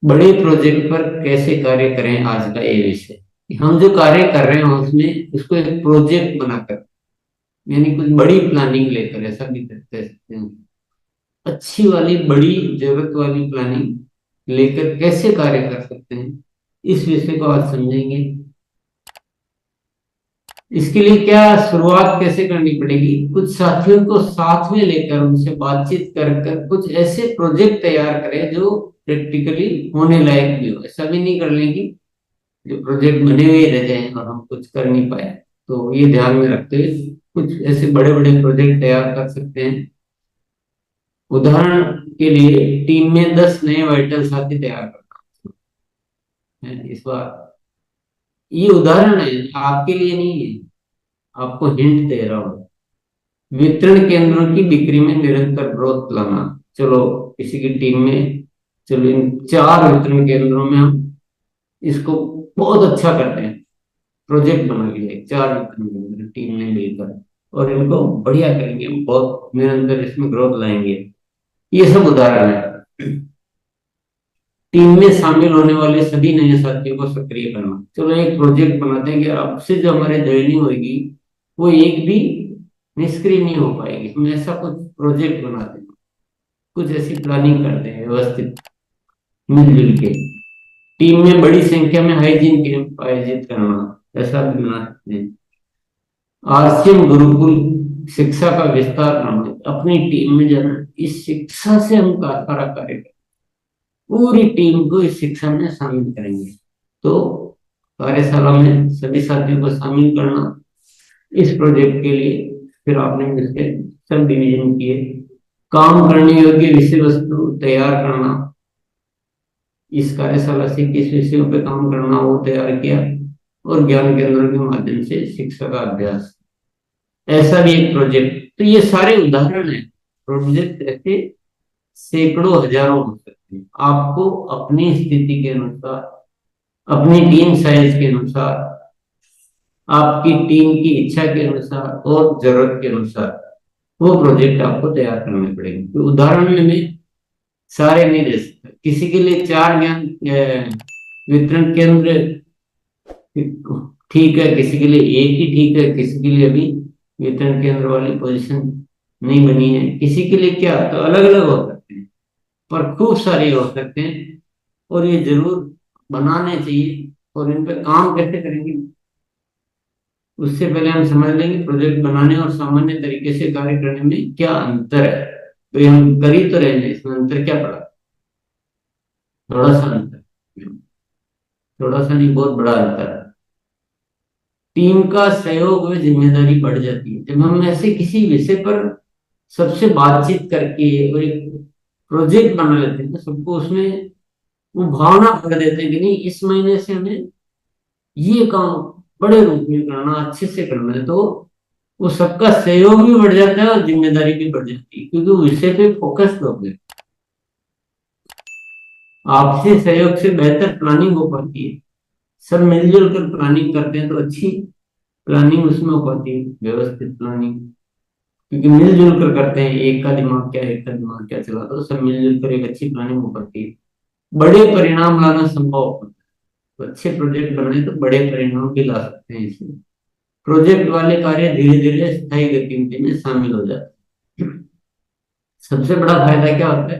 बड़े प्रोजेक्ट पर कैसे कार्य करें, आज का ये विषय। हम जो कार्य कर रहे हैं उसमें उसको एक प्रोजेक्ट बनाकर, यानी कुछ बड़ी प्लानिंग लेकर, ऐसा भी कह सकते हैं। अच्छी वाली बड़ी जरूरत वाली प्लानिंग लेकर कैसे कार्य कर सकते हैं, इस विषय को आज समझेंगे। इसके लिए क्या शुरुआत कैसे करनी पड़ेगी, कुछ साथियों को साथ में लेकर उनसे बातचीत कर कर कुछ ऐसे प्रोजेक्ट तैयार करें जो प्रैक्टिकली होने लायक भी हो। ऐसा भी नहीं कर लेंगे जो प्रोजेक्ट बने हुए रह जाएं और हम कुछ कर नहीं पाए। तो ये ध्यान में रखते हुए कुछ ऐसे बड़े बड़े प्रोजेक्ट तैयार कर सकते हैं। उदाहरण के लिए टीम में 10 नए वाइटल साथी तैयार करना है इस बार। ये उदाहरण है, आपके लिए नहीं है, आपको हिंट दे रहा हूँ। वितरण केंद्रों की बिक्री में निरंतर ग्रोथ लाना। चलो किसी की टीम में, चलो इन 4 वितरण केंद्रों में हम इसको बहुत अच्छा करते हैं। प्रोजेक्ट बना लिया 4 वितरण केंद्र टीम ने मिलकर, और इनको बढ़िया करेंगे, बहुत निरंतर इसमें ग्रोथ लाएंगे। ये सब उदाहरण है। टीम में शामिल होने वाले सभी नए साथियों को सक्रिय करना। चलो एक प्रोजेक्ट बनाते हैं कि अब से जो हमारे ज्वाइनिंग होगी वो एक भी निष्क्रिय नहीं हो पाएगी। हम ऐसा कुछ प्रोजेक्ट बनाते हैं, कुछ ऐसी प्लानिंग करते हैं व्यवस्थित, मिलजुल के। टीम में बड़ी संख्या में हाइजीन कैंप आयोजित करना, ऐसा भी बना सकते हैं। आरसीएम गुरुकुल शिक्षा का विस्तार करना, अपनी टीम में जो है इस शिक्षा से हम सारा कार्य करें, पूरी टीम को इस शिक्षा में शामिल करेंगे। तो कार्यशाला में सभी साथियों को शामिल करना इस प्रोजेक्ट के लिए। फिर आपने इसके सब डिवीजन किए। काम करने योग्य विषय वस्तु तैयार करना, इस कार्यशाला से किस विषयों पे काम करना वो तैयार किया। और ज्ञान केंद्रों के माध्यम से शिक्षा का अभ्यास, ऐसा भी एक प्रोजेक्ट। तो ये सारे उदाहरण है। प्रोजेक्ट ऐसे सैकड़ों हजारों हो सकते हैं। आपको अपनी स्थिति के अनुसार, अपनी टीम साइज के अनुसार, आपकी टीम की इच्छा के अनुसार और जरूरत के अनुसार वो प्रोजेक्ट आपको तैयार करने पड़ेंगे। तो उदाहरण में मैं सारे नहीं दे सकता। किसी के लिए 4 वितरण केंद्र ठीक है, किसी के लिए एक ही ठीक है, किसी के लिए अभी वितरण केंद्र वाली पोजीशन नहीं बनी है, किसी के लिए क्या, तो अलग अलग हो सकते हैं। पर खूब सारे हो सकते हैं और ये जरूर बनाने चाहिए। और इन पे काम कैसे करेंगे उससे पहले हम समझ लेंगे प्रोजेक्ट बनाने और सामान्य तरीके से कार्य करने में क्या अंतर है। तो ये हम कर ही तो रहे हैं, इसमें अंतर क्या पड़ा, थोड़ा सा अंतर, थोड़ा सा नहीं बहुत बड़ा अंतर है। टीम का सहयोग व जिम्मेदारी बढ़ जाती है जब हम ऐसे किसी विषय पर सबसे बातचीत करके और एक प्रोजेक्ट बना लेते हैं, तो सबको उसमें वो भावना भर देते हैं कि नहीं इस महीने से हमें ये काम बड़े रूप में करना, अच्छे से करना है। तो वो सबका सहयोग भी बढ़ जाता है और जिम्मेदारी भी बढ़ जाती है, क्योंकि वो विषय पे फोकस लोग हैं। आपसी सहयोग से बेहतर प्लानिंग हो पाती है। सब मिलजुल कर प्लानिंग करते हैं तो अच्छी प्लानिंग उसमें हो पाती है, व्यवस्थित प्लानिंग। क्योंकि मिलजुल कर करते हैं, एक का दिमाग क्या एक का दिमाग क्या चला, तो सब मिलजुल कर एक अच्छी प्लानिंग हो पाती है। बड़े परिणाम लाना संभव होता है। तो अच्छे प्रोजेक्ट बनाए तो बड़े परिणाम भी ला सकते हैं इसमें। प्रोजेक्ट वाले कार्य धीरे धीरे स्थायी गतिविधि में शामिल हो जाते हैं। सबसे बड़ा फायदा क्या होता है,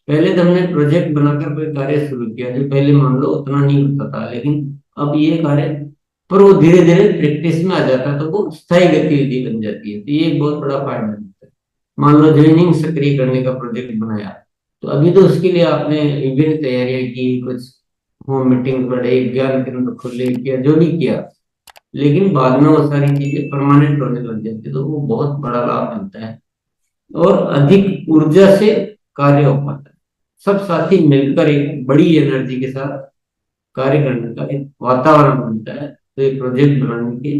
पहले तो हमने प्रोजेक्ट बनाकर कोई कार्य शुरू किया जो पहले मान लो उतना नहीं होता था, लेकिन अब ये कार्य पर वो धीरे धीरे प्रैक्टिस में आ जाता है, तो वो स्थायी गतिविधि बन जाती है। तो ये एक बहुत बड़ा फायदा होता है। मान लो ज्वाइनिंग सक्रिय करने का प्रोजेक्ट बनाया, तो अभी तो उसके लिए आपने विभिन्न तैयारियां की, कुछ होम मीटिंग पढ़े, ज्ञान केंद्र खोले, किया जो भी किया, लेकिन बाद में वो सारी चीजें परमानेंट होने लग जाती है, तो वो बहुत बड़ा लाभ मिलता है और अधिक ऊर्जा से कार्य हो पाता है। सब साथी मिलकर एक बड़ी एनर्जी के साथ कार्य करने का एक वातावरण बनता है। तो ये प्रोजेक्ट बनाने के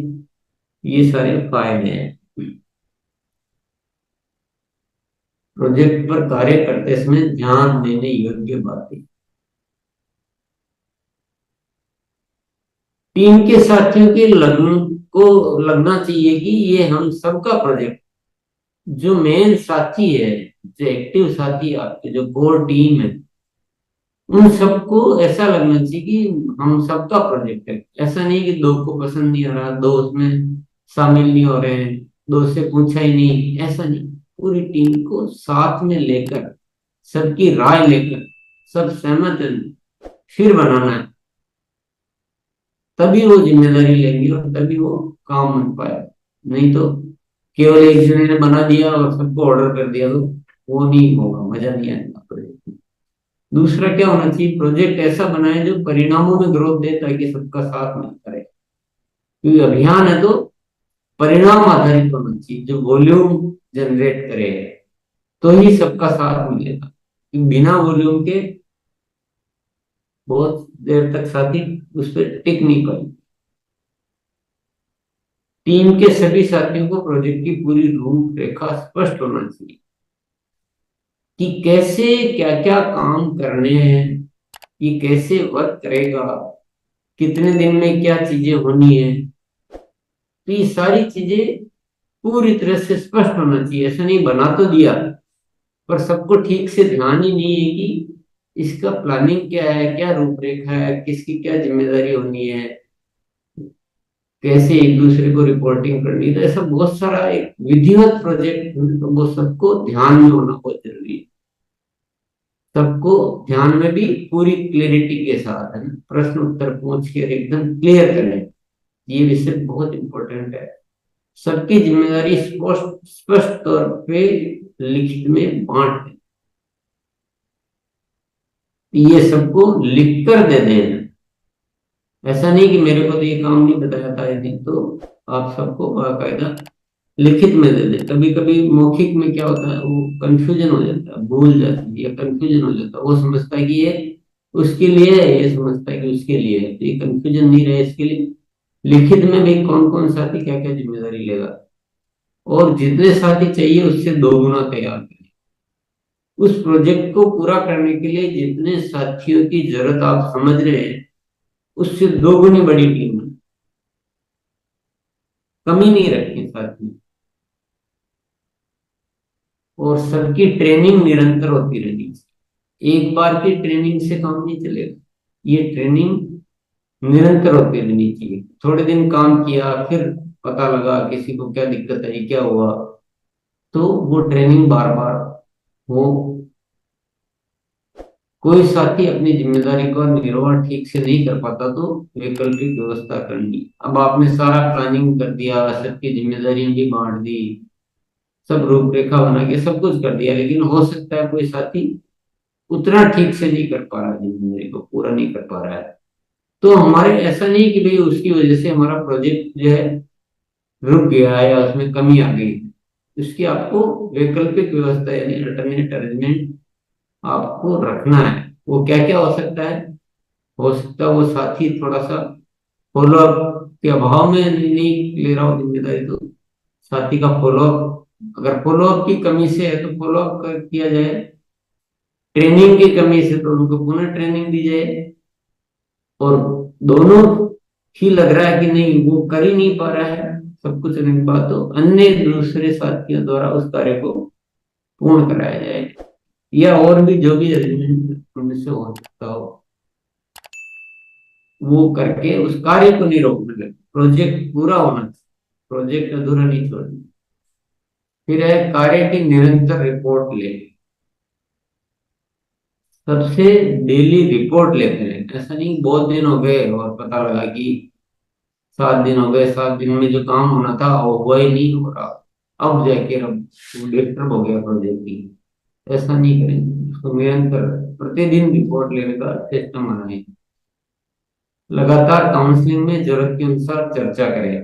ये सारे फायदे हैं। प्रोजेक्ट पर कार्य करते समय ध्यान देने योग्य बातें, टीम के साथियों के लगन को लगना चाहिए कि ये हम सबका प्रोजेक्ट। जो मेन साथी है, जो एक्टिव साथी, आपके जो कोर टीम है, उन सबको ऐसा लगना चाहिए कि हम सबका प्रोजेक्ट है। ऐसा नहीं कि दो को पसंद नहीं आ रहा, दो उसमें शामिल नहीं हो रहे हैं, दो से पूछा ही नहीं, ऐसा नहीं। पूरी टीम को साथ में लेकर, सबकी राय लेकर, सब सहमत हैं, फिर बनाना है। तभी वो जिम्मेदारी लेंगे और तभी वो काम बन पाए। नहीं तो केवल एक जने ने बना दिया और सबको ऑर्डर कर दिया तो वो नहीं होगा, मजा नहीं आएगा प्रोजेक्ट में। दूसरा क्या होना चाहिए, प्रोजेक्ट ऐसा बनाए जो परिणामों में ग्रोथ दे, ताकि सबका साथ मिलता रहे। क्योंकि अभियान है तो परिणाम आधारित होना चाहिए, जो वॉल्यूम जनरेट करे, तो ही सबका साथ मिलेगा। क्योंकि बिना वॉल्यूम के बहुत देर तक साथी उस पर टिक नहीं पाए। टीम के सभी साथियों को प्रोजेक्ट की पूरी रूपरेखा स्पष्ट होना चाहिए कि कैसे क्या क्या काम करने हैं, ये कैसे वर्क करेगा, कितने दिन में क्या चीजें होनी है। तो ये सारी चीजें पूरी तरह से स्पष्ट होना चाहिए। ऐसा नहीं बना तो दिया पर सबको ठीक से ध्यान ही नहीं है कि इसका प्लानिंग क्या है, क्या रूपरेखा है, किसकी क्या जिम्मेदारी होनी है, कैसे एक दूसरे को रिपोर्टिंग करनी है। तो ऐसा बहुत सारा एक विधिवत प्रोजेक्ट, तो वो सबको ध्यान में होना बहुत जरूरी है। सबको ध्यान में भी पूरी क्लियरिटी के साथ, है ना, प्रश्न उत्तर पूछ के एकदम क्लियर करें। ये विषय बहुत इंपॉर्टेंट है। सबकी जिम्मेदारी स्पष्ट स्पष्ट तौर पे लिखित में बांट दें। ये सबको लिख कर दे देना। ऐसा नहीं कि मेरे को तो ये काम नहीं बताया था, ये तो आप सबको बाकायदा लिखित में दे दे। कभी कभी मौखिक में क्या होता है, वो कंफ्यूजन हो जाता है, भूल जाती है या कंफ्यूजन हो जाता है। वो समझता है कि ये उसके लिए है, ये समझता है कि उसके लिए है। तो ये कंफ्यूजन नहीं रहे इसके लिए लिखित में भी कौन कौन साथी क्या क्या जिम्मेदारी लेगा, और जितने साथी चाहिए उससे दो गुना तैयार करें। उस प्रोजेक्ट को पूरा करने के लिए जितने साथियों की जरूरत आप समझ रहे हैं, उससे दो गुनी बड़ी टीम है। कमी नहीं रखें साथ में। और सबकी ट्रेनिंग निरंतर होती रहनी चाहिए। एक बार की ट्रेनिंग से काम नहीं चलेगा, ये ट्रेनिंग निरंतर होती रहनी चाहिए। थोड़े दिन काम किया, फिर पता लगा किसी को क्या दिक्कत आई, क्या हुआ, तो वो ट्रेनिंग बार बार हो। कोई साथी अपनी जिम्मेदारी का निर्वहन ठीक से नहीं कर पाता तो वैकल्पिक व्यवस्था करनी। अब आपने सारा प्लानिंग कर दिया, सबकी जिम्मेदारियां भी बांट दी, सब रूपरेखा बना के सब कुछ कर दिया, लेकिन हो सकता है कोई साथी उतना ठीक से नहीं कर पा रहा, जिम्मेदारी को पूरा नहीं कर पा रहा है। तो हमारे ऐसा नहीं कि भाई उसकी वजह से हमारा प्रोजेक्ट जो है रुक गया है या उसमें कमी आ गई। उसकी आपको वैकल्पिक व्यवस्था यानी अल्टरनेट अरेंजमेंट आपको रखना है। वो क्या क्या हो सकता है, हो सकता है वो साथी थोड़ा सा फॉलोअप के अभाव में नहीं ले रहा हो जिम्मेदारी, तो साथी का फॉलोअप, अगर फॉलोअप की कमी से है तो फॉलोअप किया जाए। ट्रेनिंग की कमी से तो उनको पुनः ट्रेनिंग दी जाए। और दोनों ही लग रहा है कि नहीं वो कर ही नहीं पा रहा है सब कुछ करने के बाद, तो अन्य दूसरे साथियों द्वारा उस कार्य को पूर्ण कराया जाए। या और भी जो भी अरेंजमेंट उनसे हो सकता हो वो करके उस कार्य को नहीं रोकने लगे। प्रोजेक्ट पूरा होना चाहिए, प्रोजेक्ट अधूरा नहीं छोड़ना। फिर है कार्य की निरंतर रिपोर्ट ले। सबसे डेली रिपोर्ट लेते हैं। ऐसा नहीं बहुत दिन हो गए और पता लगा कि 7 दिन हो गए, 7 दिन में जो काम होना था वो हुआ ही नहीं हो रहा, अब जाके अब डिस्टर्ब हो गया प्रोजेक्ट की। ऐसा नहीं करेंगे, उसको निरंतर प्रतिदिन रिपोर्ट लेने का सिस्टम बनाए। लगातार काउंसलिंग में जरूरत के अनुसार चर्चा करें।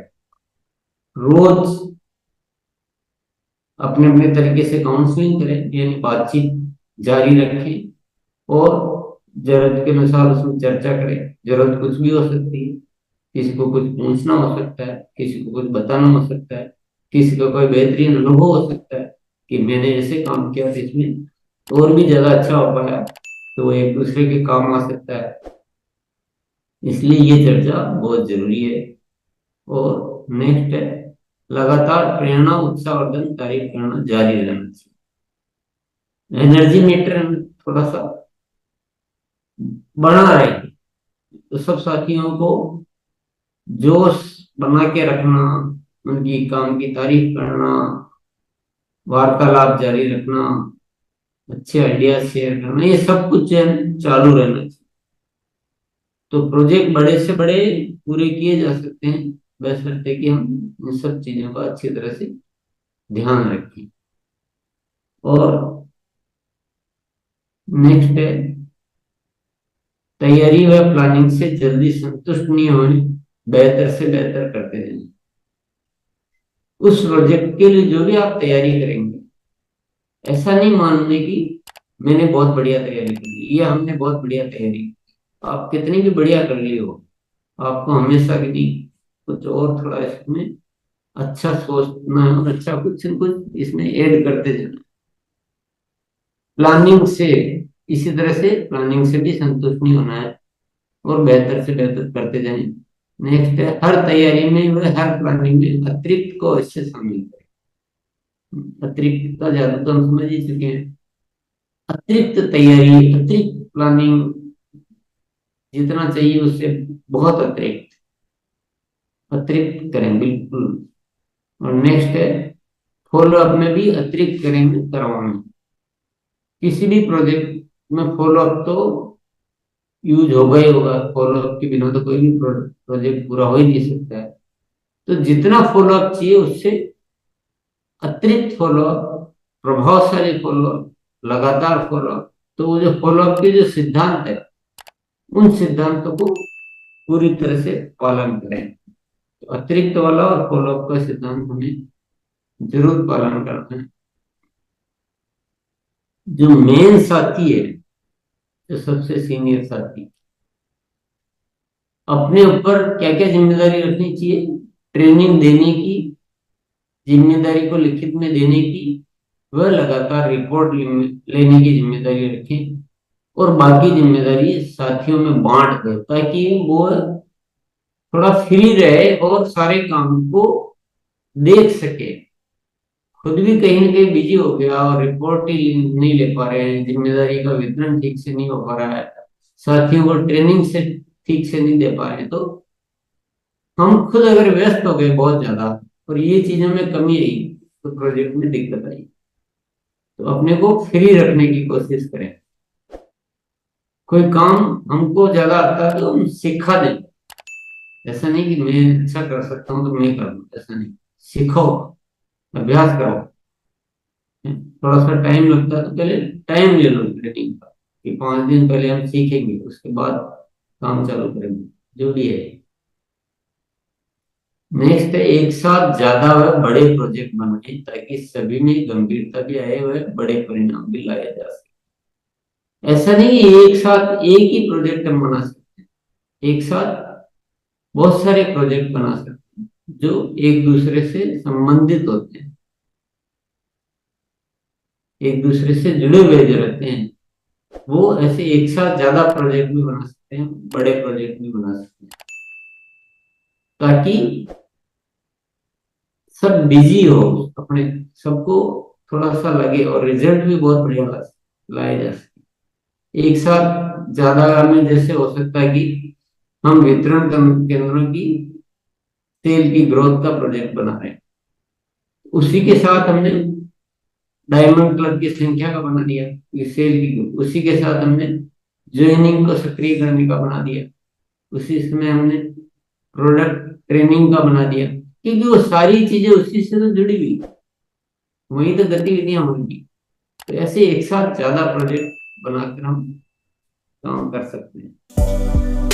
रोज अपने अपने तरीके से काउंसलिंग करें, यानी बातचीत जारी रखें। और जरूरत के अनुसार उसमें चर्चा करें। जरूरत कुछ भी हो सकती है, किसी को कुछ पूछना हो सकता है, किसी को कुछ बताना हो सकता है, किसी का कोई बेहतरीन अनुभव हो सकता है कि मैंने ऐसे काम किया तो इसमें और भी ज्यादा अच्छा हो पाया, तो वो एक दूसरे के काम आ सकता है। इसलिए ये चर्चा बहुत जरूरी है। और नेक्स्ट है लगातार प्रेरणा उत्साहवर्धन तारीफ करना जारी रहना चाहिए। एनर्जी मीटर थोड़ा सा बढ़ा रहे हैं। तो सब साथियों को जोश बना के रखना, उनकी काम की तारीफ करना, वार्तालाप जारी रखना, अच्छे आइडिया शेयर करना, ये सब कुछ जो है चालू रहना चाहिए। तो प्रोजेक्ट बड़े से बड़े पूरे किए जा सकते हैं, बशर्ते कि हम इन सब चीजों का अच्छी तरह से ध्यान रखें। और नेक्स्ट है, तैयारी व प्लानिंग से जल्दी संतुष्ट नहीं होने, बेहतर से बेहतर करते जाएं। उस प्रोजेक्ट के लिए जो भी आप तैयारी करेंगे, ऐसा नहीं मानने कि मैंने बहुत बढ़िया तैयारी कर ली या हमने बहुत बढ़िया तैयारी की। आप कितनी भी बढ़िया कर ली हो, आपको हमेशा के लिए कुछ और थोड़ा इसमें अच्छा सोचना है और अच्छा कुछ न कुछ इसमें ऐड करते जाना। प्लानिंग से, इसी तरह से प्लानिंग से भी संतुष्ट नहीं होना है और बेहतर से बेहतर करते जाएं। नेक्स्ट है, हर तैयारी में व हर प्लानिंग में अतिरिक्त को अवश्य शामिल करें। अतिरिक्त का ज्यादा तो हम समझ ही चुके हैं। अतिरिक्त तैयारी, अतिरिक्त प्लानिंग जितना चाहिए उससे बहुत अतिरिक्त अतिरिक्त करें बिल्कुल। और नेक्स्ट है, फॉलो अप में भी अतिरिक्त करेंगे करवाएं। किसी भी प्रोजेक्ट में फॉलो अप तो यूज होगा ही होगा, फॉलो अप के बिना तो कोई भी प्रोजेक्ट पूरा हो ही नहीं सकता है। तो जितना फॉलो अप चाहिए उससे अतिरिक्त फॉलो अप, प्रभावशाली फॉलो अप, लगातार फॉलो अप। तो वो जो फॉलो अप के जो सिद्धांत है, उन सिद्धांतों को पूरी तरह से पालन करें। तो अतिरिक्त वाला और फॉलो अप का सिद्धांत हमें जरूर पालन करना है। जो मेन साथी है, जो सबसे सीनियर साथी, अपने ऊपर क्या क्या जिम्मेदारी रखनी चाहिए? ट्रेनिंग देने की जिम्मेदारी को लिखित में देने की, वह लगातार रिपोर्ट लेने की जिम्मेदारी रखें। और बाकी जिम्मेदारी साथियों में बांट दे, ताकि वो थोड़ा फ्री रहे और सारे काम को देख सके। खुद भी कहीं ना कहीं बिजी हो गया और रिपोर्ट ही नहीं ले पा रहे हैं, जिम्मेदारी का वितरण ठीक से नहीं हो पा रहा है, साथियों को ट्रेनिंग से ठीक से नहीं दे पा रहे हैं, तो हम खुद अगर व्यस्त हो गए बहुत ज्यादा और ये चीजों में कमी आई, तो प्रोजेक्ट में दिक्कत आई। तो अपने को फ्री रखने की कोशिश करें। कोई काम हमको ज्यादा आता है तो हम सिखा दें। ऐसा नहीं कि मैं अच्छा कर सकता हूँ तो मैं कर लूँ, ऐसा नहीं। सीखो, अभ्यास करो। थोड़ा सा टाइम लगता है तो पहले टाइम ले लो ट्रेनिंग का, कि 5 दिन पहले हम सीखेंगे, उसके बाद काम चालू करेंगे, जो भी है। नेक्स्ट है, एक साथ ज्यादा व बड़े प्रोजेक्ट बनाए ताकि सभी में गंभीरता भी आए व बड़े परिणाम भी लाए जा सके। ऐसा नहीं कि एक साथ एक ही प्रोजेक्ट हम बना सकते हैं, एक साथ बहुत सारे प्रोजेक्ट बना सकते हैं जो एक दूसरे से संबंधित होते हैं, एक दूसरे से जुड़े हुए जो रहते हैं। वो ऐसे एक साथ ज्यादा प्रोजेक्ट भी बना सकते हैं, बड़े प्रोजेक्ट भी बना सकते हैं, ताकि सब बिजी हो अपने, सबको थोड़ा सा लगे और रिजल्ट भी बहुत बढ़िया लाए जा सके। एक साथ ज्यादा में जैसे हो सकता है कि हम वितरण केंद्रों की सेल की ग्रोथ का प्रोजेक्ट बना रहे हैं, उसी के साथ हमने डायमंड क्लब की संख्या का बना दिया, ये सेल की, उसी के साथ हमने ज्वाइनिंग को सक्रिय करने का बना दिया, उसी समय हमने प्रोडक्ट ट्रेनिंग का बना दिया, क्योंकि वो सारी चीजें उसी से तो जुड़ी हुई, वही तो गतिविधियां होंगी। तो ऐसे एक साथ ज्यादा प्रोजेक्ट बनाकर हम काम कर सकते हैं।